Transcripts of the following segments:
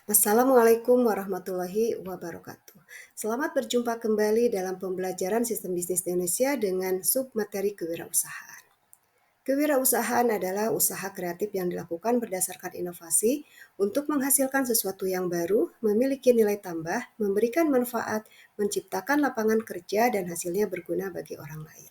Assalamualaikum warahmatullahi wabarakatuh. Selamat berjumpa kembali dalam pembelajaran Sistem Bisnis Indonesia dengan submateri kewirausahaan. Kewirausahaan adalah usaha kreatif yang dilakukan berdasarkan inovasi untuk menghasilkan sesuatu yang baru, memiliki nilai tambah, memberikan manfaat, menciptakan lapangan kerja, dan hasilnya berguna bagi orang lain.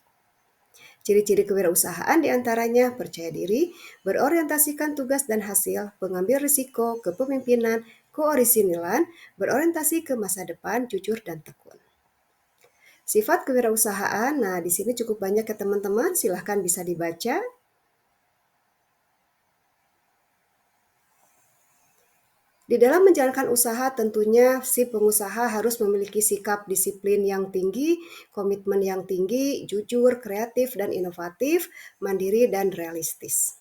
Ciri-ciri kewirausahaan diantaranya percaya diri, berorientasikan tugas dan hasil, pengambil risiko, kepemimpinan, keorisinilan, berorientasi ke masa depan, jujur, dan tekun. Sifat kewirausahaan, nah di sini cukup banyak ya teman-teman, silahkan bisa dibaca. Di dalam menjalankan usaha tentunya si pengusaha harus memiliki sikap disiplin yang tinggi, komitmen yang tinggi, jujur, kreatif, dan inovatif, mandiri, dan realistis.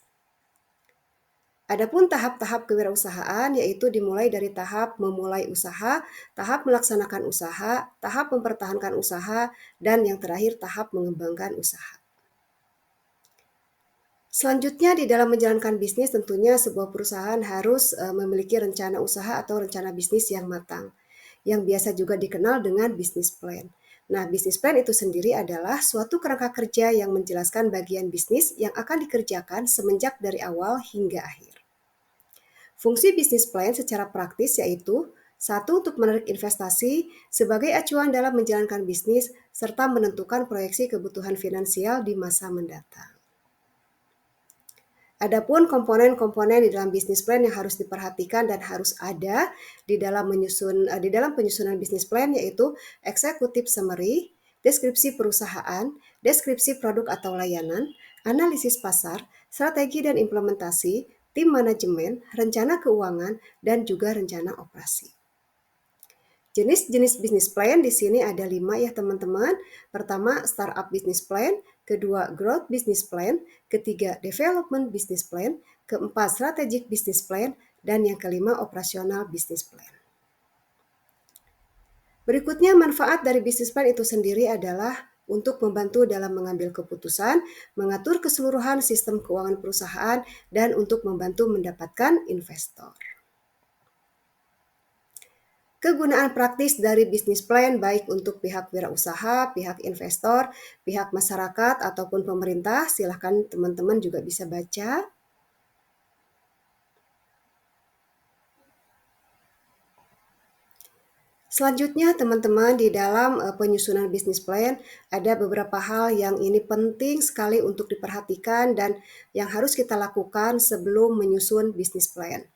Adapun tahap-tahap kewirausahaan yaitu dimulai dari tahap memulai usaha, tahap melaksanakan usaha, tahap mempertahankan usaha, dan yang terakhir tahap mengembangkan usaha. Selanjutnya di dalam menjalankan bisnis tentunya sebuah perusahaan harus memiliki rencana usaha atau rencana bisnis yang matang, yang biasa juga dikenal dengan business plan. Nah, business plan itu sendiri adalah suatu kerangka kerja yang menjelaskan bagian bisnis yang akan dikerjakan semenjak dari awal hingga akhir. Fungsi bisnis plan secara praktis yaitu satu, untuk menarik investasi sebagai acuan dalam menjalankan bisnis serta menentukan proyeksi kebutuhan finansial di masa mendatang. Adapun komponen-komponen di dalam bisnis plan yang harus diperhatikan dan harus ada di dalam penyusunan bisnis plan yaitu executive summary, deskripsi perusahaan, deskripsi produk atau layanan, analisis pasar, strategi dan implementasi, tim manajemen, rencana keuangan, dan juga rencana operasi. Jenis-jenis bisnis plan di sini ada 5 ya teman-teman. Pertama, startup business plan, kedua, growth business plan, ketiga, development business plan, keempat, strategic business plan, dan yang kelima, operasional business plan. Berikutnya, manfaat dari bisnis plan itu sendiri adalah untuk membantu dalam mengambil keputusan, mengatur keseluruhan sistem keuangan perusahaan, dan untuk membantu mendapatkan investor. Kegunaan praktis dari bisnis plan baik untuk pihak wirausaha, pihak investor, pihak masyarakat, ataupun pemerintah, silakan teman-teman juga bisa baca. Selanjutnya teman-teman di dalam penyusunan bisnis plan ada beberapa hal yang ini penting sekali untuk diperhatikan dan yang harus kita lakukan sebelum menyusun bisnis plan.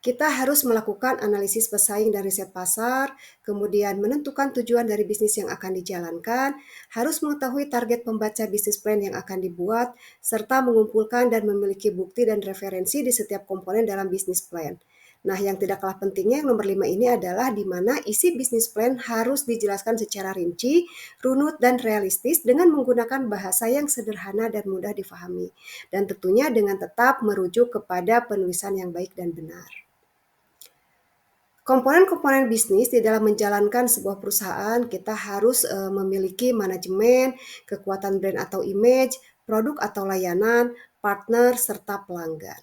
Kita harus melakukan analisis pesaing dan riset pasar, kemudian menentukan tujuan dari bisnis yang akan dijalankan, harus mengetahui target pembaca bisnis plan yang akan dibuat, serta mengumpulkan dan memiliki bukti dan referensi di setiap komponen dalam bisnis plan. Nah, yang tidak kalah pentingnya yang nomor 5 ini adalah di mana isi bisnis plan harus dijelaskan secara rinci, runut, dan realistis dengan menggunakan bahasa yang sederhana dan mudah difahami. Dan tentunya dengan tetap merujuk kepada penulisan yang baik dan benar. Komponen-komponen bisnis di dalam menjalankan sebuah perusahaan, kita harus memiliki manajemen, kekuatan brand atau image, produk atau layanan, partner, serta pelanggan.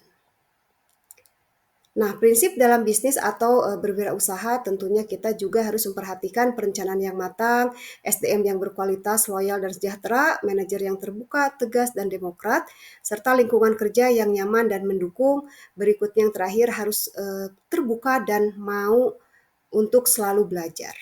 Nah, prinsip dalam bisnis atau berwirausaha tentunya kita juga harus memperhatikan perencanaan yang matang, SDM yang berkualitas, loyal dan sejahtera, manajer yang terbuka, tegas dan demokrat, serta lingkungan kerja yang nyaman dan mendukung. Berikutnya yang terakhir harus terbuka dan mau untuk selalu belajar.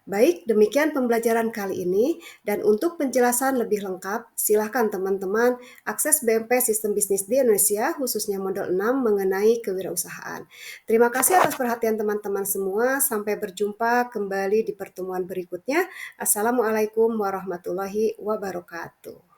Baik, demikian pembelajaran kali ini dan untuk penjelasan lebih lengkap, silakan teman-teman akses BMP Sistem Bisnis di Indonesia khususnya modul 6 mengenai kewirausahaan. Terima kasih atas perhatian teman-teman semua. Sampai berjumpa kembali di pertemuan berikutnya. Assalamualaikum warahmatullahi wabarakatuh.